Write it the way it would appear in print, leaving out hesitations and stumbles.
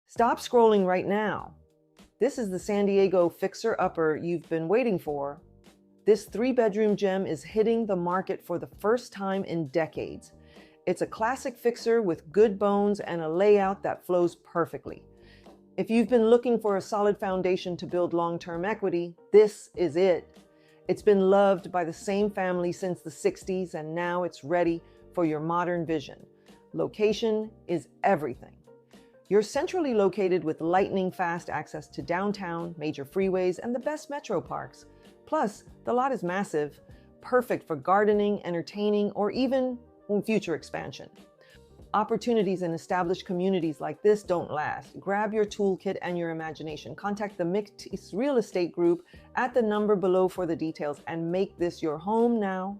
Stop scrolling right now. This is the San Diego fixer-upper you've been waiting for. This three-bedroom gem is hitting the market for the first time in decades. It's a classic fixer with good bones and a layout that flows perfectly. If you've been looking for a solid foundation to build long-term equity, this is it. It's been loved by the same family since the 60s, and now it's ready for your modern vision. Location is everything. You're centrally located with lightning-fast access to downtown, major freeways, and the best metro parks. Plus, the lot is massive, perfect for gardening, entertaining, or even future expansion. Opportunities in established communities like this don't last. Grab your toolkit and your imagination. Contact the Mixed Real Estate Group at the number below for the details and make this your home now.